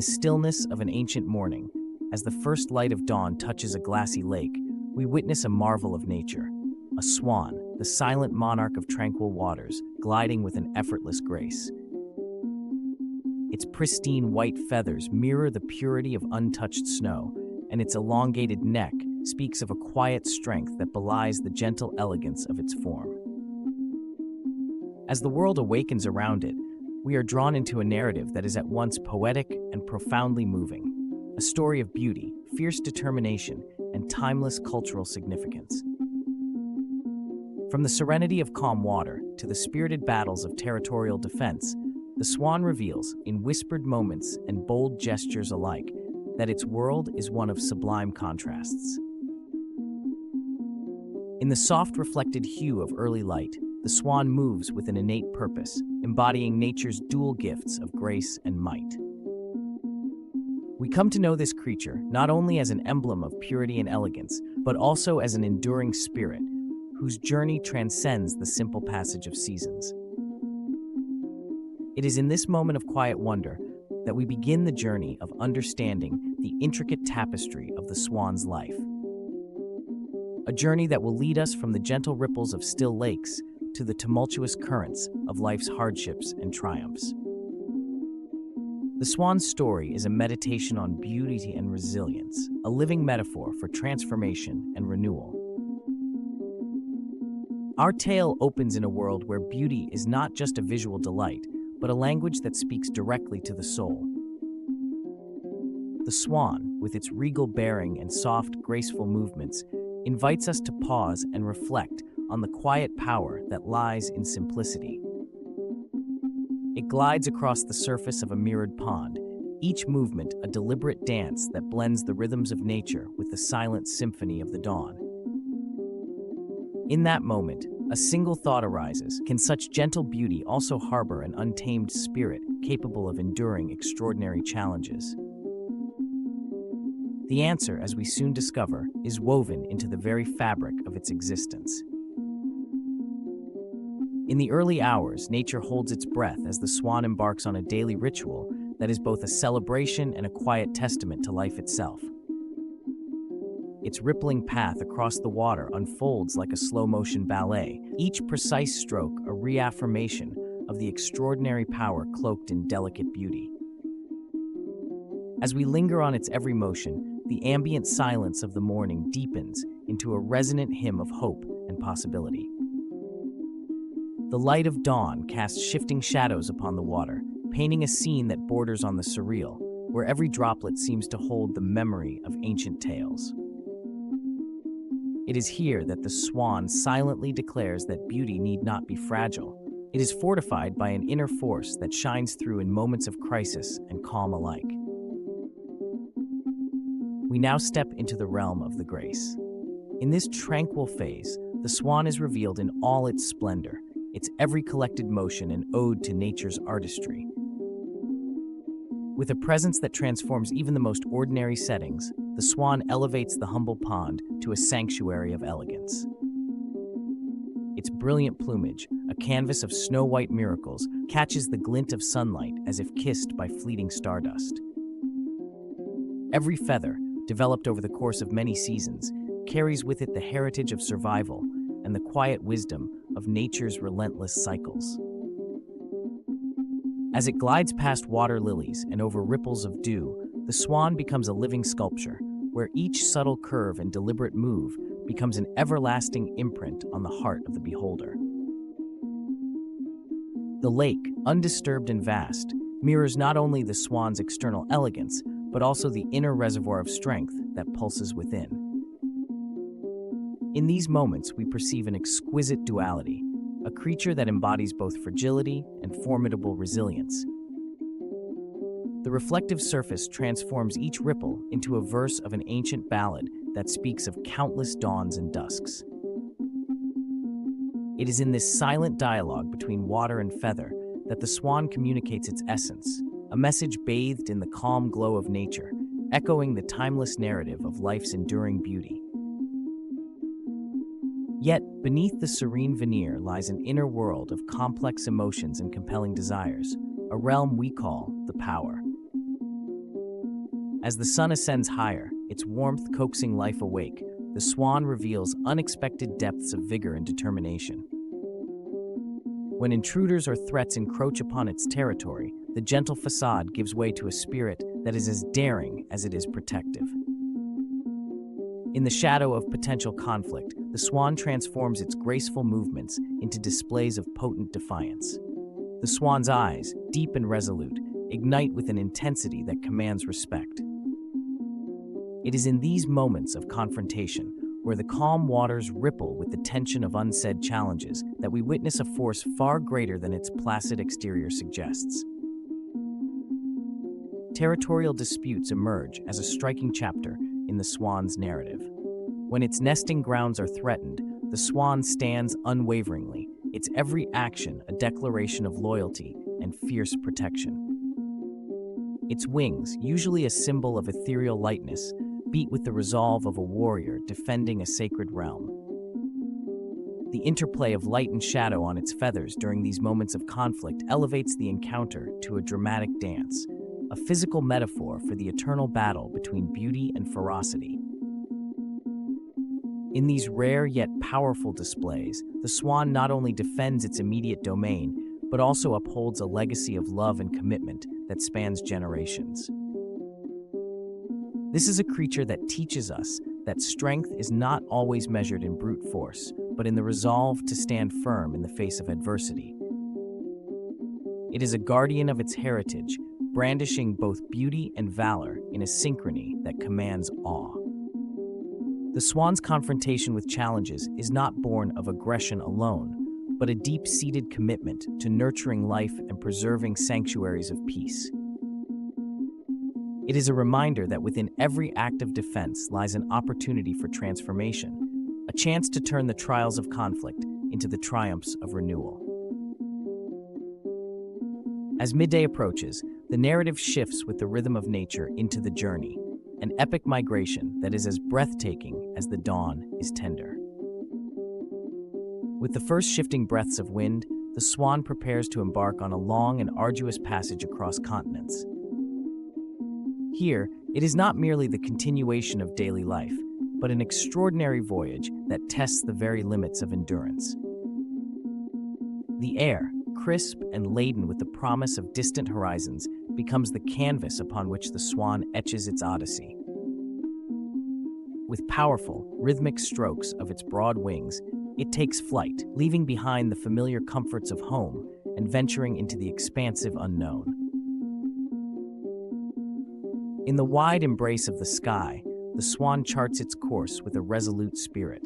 stillness of an ancient morning, as the first light of dawn touches a glassy lake, we witness a marvel of nature. A swan, the silent monarch of tranquil waters, gliding with an effortless grace. Its pristine white feathers mirror the purity of untouched snow, and its elongated neck speaks of a quiet strength that belies the gentle elegance of its form. As the world awakens around it, we are drawn into a narrative that is at once poetic and profoundly moving, a story of beauty, fierce determination, and timeless cultural significance. From the serenity of calm water to the spirited battles of territorial defense, the Swan reveals, in whispered moments and bold gestures alike, that its world is one of sublime contrasts. In the soft reflected hue of early light, the swan moves with an innate purpose, embodying nature's dual gifts of grace and might. We come to know this creature not only as an emblem of purity and elegance, but also as an enduring spirit, whose journey transcends the simple passage of seasons. It is in this moment of quiet wonder that we begin the journey of understanding the intricate tapestry of the swan's life. A journey that will lead us from the gentle ripples of still lakes to the tumultuous currents of life's hardships and triumphs. The swan's story is a meditation on beauty and resilience, a living metaphor for transformation and renewal. Our tale opens in a world where beauty is not just a visual delight, but a language that speaks directly to the soul. The swan, with its regal bearing and soft, graceful movements, invites us to pause and reflect on the quiet power that lies in simplicity. It glides across the surface of a mirrored pond, each movement a deliberate dance that blends the rhythms of nature with the silent symphony of the dawn. In that moment, a single thought arises: can such gentle beauty also harbor an untamed spirit capable of enduring extraordinary challenges? The answer, as we soon discover, is woven into the very fabric of its existence. In the early hours, nature holds its breath as the swan embarks on a daily ritual that is both a celebration and a quiet testament to life itself. Its rippling path across the water unfolds like a slow-motion ballet, each precise stroke a reaffirmation of the extraordinary power cloaked in delicate beauty. As we linger on its every motion, the ambient silence of the morning deepens into a resonant hymn of hope and possibility. The light of dawn casts shifting shadows upon the water, painting a scene that borders on the surreal, where every droplet seems to hold the memory of ancient tales. It is here that the swan silently declares that beauty need not be fragile. It is fortified by an inner force that shines through in moments of crisis and calm alike. We now step into the realm of the grace. In this tranquil phase, the swan is revealed in all its splendor, its every collected motion an ode to nature's artistry. With a presence that transforms even the most ordinary settings, the swan elevates the humble pond to a sanctuary of elegance. Its brilliant plumage, a canvas of snow-white miracles, catches the glint of sunlight as if kissed by fleeting stardust. Every feather, developed over the course of many seasons, carries with it the heritage of survival and the quiet wisdom of nature's relentless cycles. As it glides past water lilies and over ripples of dew, the swan becomes a living sculpture, where each subtle curve and deliberate move becomes an everlasting imprint on the heart of the beholder. The lake, undisturbed and vast, mirrors not only the swan's external elegance, but also the inner reservoir of strength that pulses within. In these moments, we perceive an exquisite duality, a creature that embodies both fragility and formidable resilience. The reflective surface transforms each ripple into a verse of an ancient ballad that speaks of countless dawns and dusks. It is in this silent dialogue between water and feather that the swan communicates its essence, a message bathed in the calm glow of nature, echoing the timeless narrative of life's enduring beauty. Yet, beneath the serene veneer lies an inner world of complex emotions and compelling desires, a realm we call the power. As the sun ascends higher, its warmth coaxing life awake, the swan reveals unexpected depths of vigor and determination. When intruders or threats encroach upon its territory, the gentle façade gives way to a spirit that is as daring as it is protective. In the shadow of potential conflict, the swan transforms its graceful movements into displays of potent defiance. The swan's eyes, deep and resolute, ignite with an intensity that commands respect. It is in these moments of confrontation, where the calm waters ripple with the tension of unsaid challenges, that we witness a force far greater than its placid exterior suggests. Territorial disputes emerge as a striking chapter in the swan's narrative. When its nesting grounds are threatened, the swan stands unwaveringly, its every action a declaration of loyalty and fierce protection. Its wings, usually a symbol of ethereal lightness, beat with the resolve of a warrior defending a sacred realm. The interplay of light and shadow on its feathers during these moments of conflict elevates the encounter to a dramatic dance, a physical metaphor for the eternal battle between beauty and ferocity. In these rare yet powerful displays, the swan not only defends its immediate domain, but also upholds a legacy of love and commitment that spans generations. This is a creature that teaches us that strength is not always measured in brute force, but in the resolve to stand firm in the face of adversity. It is a guardian of its heritage, brandishing both beauty and valor in a synchrony that commands awe. The swan's confrontation with challenges is not born of aggression alone, but a deep-seated commitment to nurturing life and preserving sanctuaries of peace. It is a reminder that within every act of defense lies an opportunity for transformation, a chance to turn the trials of conflict into the triumphs of renewal. As midday approaches, the narrative shifts with the rhythm of nature into the journey, an epic migration that is as breathtaking as the dawn is tender. With the first shifting breaths of wind, the swan prepares to embark on a long and arduous passage across continents. Here, it is not merely the continuation of daily life, but an extraordinary voyage that tests the very limits of endurance. The air, crisp and laden with the promise of distant horizons, becomes the canvas upon which the swan etches its odyssey. With powerful, rhythmic strokes of its broad wings, it takes flight, leaving behind the familiar comforts of home and venturing into the expansive unknown. In the wide embrace of the sky, the swan charts its course with a resolute spirit.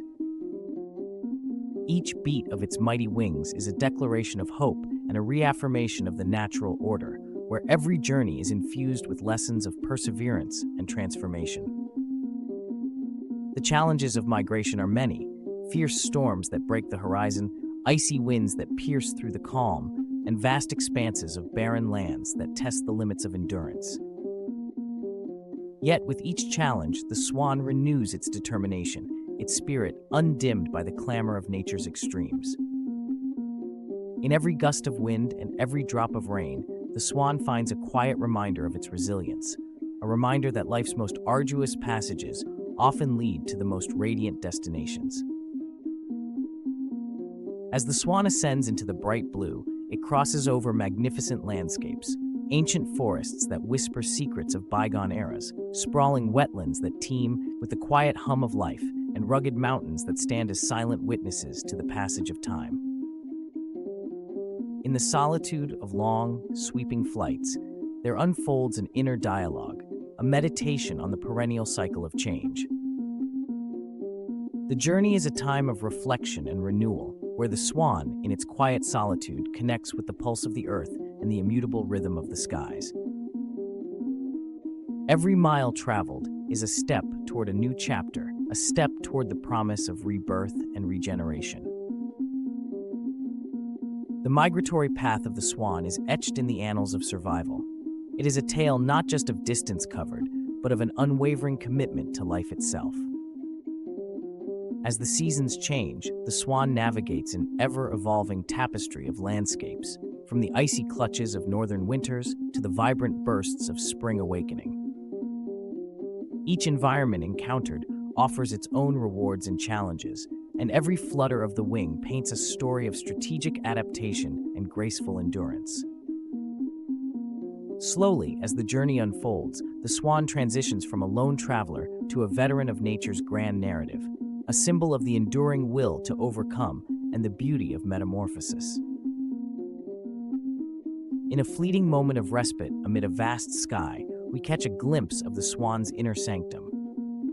Each beat of its mighty wings is a declaration of hope and a reaffirmation of the natural order, where every journey is infused with lessons of perseverance and transformation. The challenges of migration are many: fierce storms that break the horizon, icy winds that pierce through the calm, and vast expanses of barren lands that test the limits of endurance. Yet with each challenge, the swan renews its determination, its spirit undimmed by the clamor of nature's extremes. In every gust of wind and every drop of rain, the swan finds a quiet reminder of its resilience, a reminder that life's most arduous passages often lead to the most radiant destinations. As the swan ascends into the bright blue, it crosses over magnificent landscapes, ancient forests that whisper secrets of bygone eras, sprawling wetlands that teem with the quiet hum of life, and rugged mountains that stand as silent witnesses to the passage of time. In the solitude of long, sweeping flights, there unfolds an inner dialogue, a meditation on the perennial cycle of change. The journey is a time of reflection and renewal, where the swan, in its quiet solitude, connects with the pulse of the earth and the immutable rhythm of the skies. Every mile traveled is a step toward a new chapter, a step toward the promise of rebirth and regeneration. The migratory path of the swan is etched in the annals of survival. It is a tale not just of distance covered, but of an unwavering commitment to life itself. As the seasons change, the swan navigates an ever-evolving tapestry of landscapes, from the icy clutches of northern winters to the vibrant bursts of spring awakening. Each environment encountered offers its own rewards and challenges, and every flutter of the wing paints a story of strategic adaptation and graceful endurance. Slowly, as the journey unfolds, the swan transitions from a lone traveler to a veteran of nature's grand narrative, a symbol of the enduring will to overcome and the beauty of metamorphosis. In a fleeting moment of respite amid a vast sky, we catch a glimpse of the swan's inner sanctum.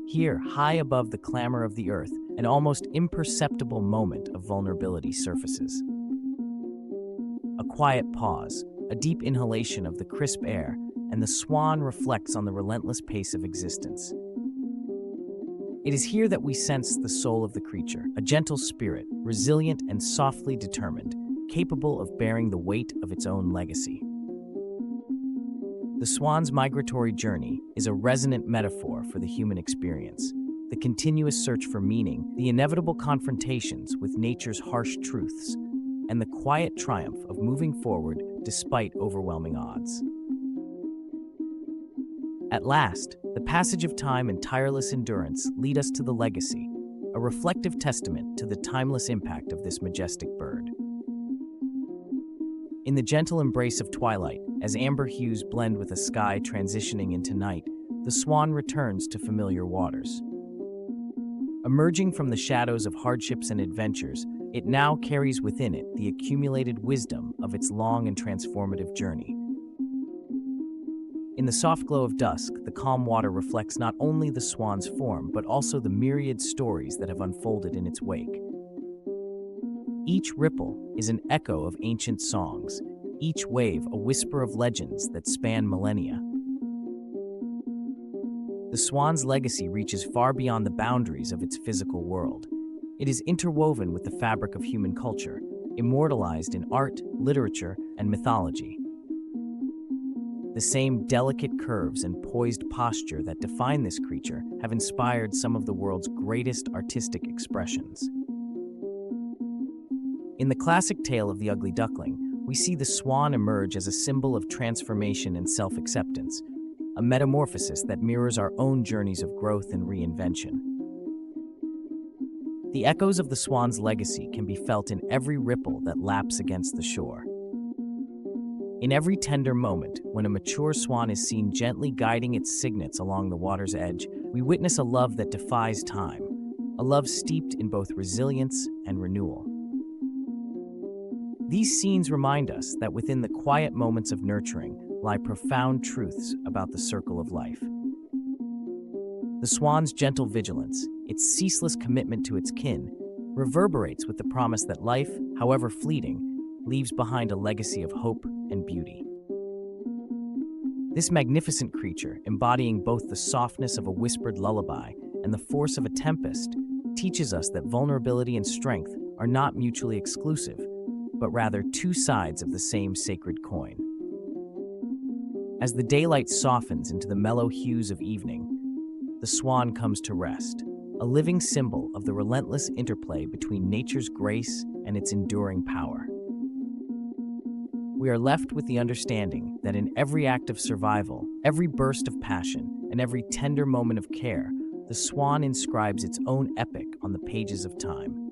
Here, high above the clamor of the earth, an almost imperceptible moment of vulnerability surfaces. A quiet pause, a deep inhalation of the crisp air, and the swan reflects on the relentless pace of existence. It is here that we sense the soul of the creature, a gentle spirit, resilient and softly determined, capable of bearing the weight of its own legacy. The swan's migratory journey is a resonant metaphor for the human experience, the continuous search for meaning, the inevitable confrontations with nature's harsh truths, and the quiet triumph of moving forward despite overwhelming odds. At last, the passage of time and tireless endurance lead us to the legacy, a reflective testament to the timeless impact of this majestic bird. In the gentle embrace of twilight, as amber hues blend with a sky transitioning into night, the swan returns to familiar waters. Emerging from the shadows of hardships and adventures, it now carries within it the accumulated wisdom of its long and transformative journey. In the soft glow of dusk, the calm water reflects not only the swan's form, but also the myriad stories that have unfolded in its wake. Each ripple is an echo of ancient songs, each wave a whisper of legends that span millennia. The swan's legacy reaches far beyond the boundaries of its physical world. It is interwoven with the fabric of human culture, immortalized in art, literature, and mythology. The same delicate curves and poised posture that define this creature have inspired some of the world's greatest artistic expressions. In the classic tale of the ugly duckling, we see the swan emerge as a symbol of transformation and self-acceptance, a metamorphosis that mirrors our own journeys of growth and reinvention. The echoes of the swan's legacy can be felt in every ripple that laps against the shore. In every tender moment, when a mature swan is seen gently guiding its cygnets along the water's edge, we witness a love that defies time, a love steeped in both resilience and renewal. These scenes remind us that within the quiet moments of nurturing lie profound truths about the circle of life. The swan's gentle vigilance, its ceaseless commitment to its kin, reverberates with the promise that life, however fleeting, leaves behind a legacy of hope and beauty. This magnificent creature, embodying both the softness of a whispered lullaby and the force of a tempest, teaches us that vulnerability and strength are not mutually exclusive, but rather two sides of the same sacred coin. As the daylight softens into the mellow hues of evening, the swan comes to rest, a living symbol of the relentless interplay between nature's grace and its enduring power. We are left with the understanding that in every act of survival, every burst of passion, and every tender moment of care, the swan inscribes its own epic on the pages of time.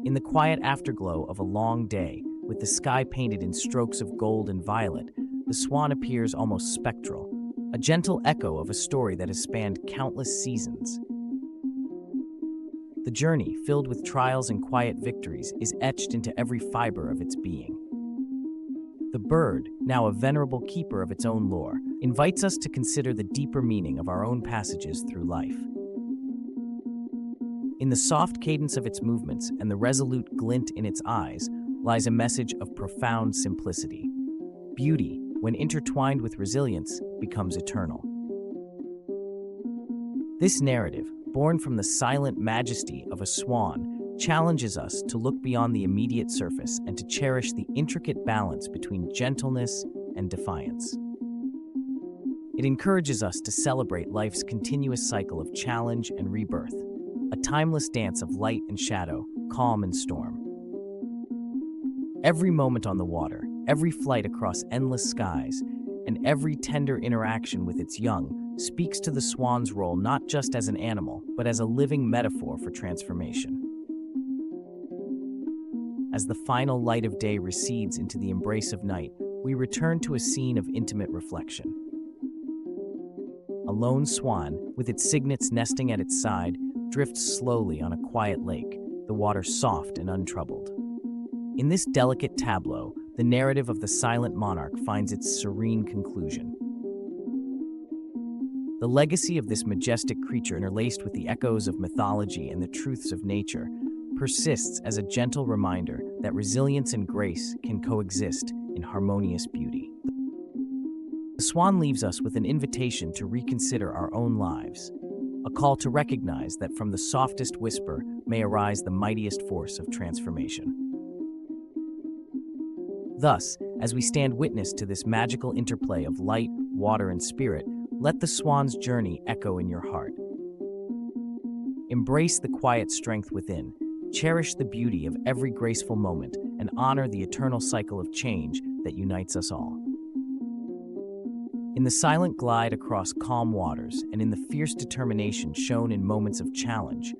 In the quiet afterglow of a long day, with the sky painted in strokes of gold and violet, the swan appears almost spectral, a gentle echo of a story that has spanned countless seasons. The journey, filled with trials and quiet victories, is etched into every fiber of its being. The bird, now a venerable keeper of its own lore, invites us to consider the deeper meaning of our own passages through life. In the soft cadence of its movements and the resolute glint in its eyes lies a message of profound simplicity. Beauty, when intertwined with resilience, becomes eternal. This narrative, born from the silent majesty of a swan, challenges us to look beyond the immediate surface and to cherish the intricate balance between gentleness and defiance. It encourages us to celebrate life's continuous cycle of challenge and rebirth, a timeless dance of light and shadow, calm and storm. Every moment on the water, every flight across endless skies, and every tender interaction with its young speaks to the swan's role not just as an animal, but as a living metaphor for transformation. As the final light of day recedes into the embrace of night, we return to a scene of intimate reflection. A lone swan, with its cygnets nesting at its side, drifts slowly on a quiet lake, the water soft and untroubled. In this delicate tableau, the narrative of the silent monarch finds its serene conclusion. The legacy of this majestic creature, interlaced with the echoes of mythology and the truths of nature, persists as a gentle reminder that resilience and grace can coexist in harmonious beauty. The swan leaves us with an invitation to reconsider our own lives, a call to recognize that from the softest whisper may arise the mightiest force of transformation. Thus, as we stand witness to this magical interplay of light, water, and spirit, let the swan's journey echo in your heart. Embrace the quiet strength within, cherish the beauty of every graceful moment, and honor the eternal cycle of change that unites us all. In the silent glide across calm waters and in the fierce determination shown in moments of challenge,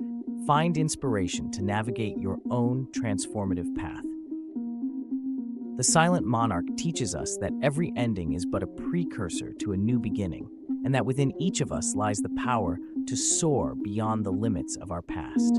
find inspiration to navigate your own transformative path. The silent monarch teaches us that every ending is but a precursor to a new beginning, and that within each of us lies the power to soar beyond the limits of our past.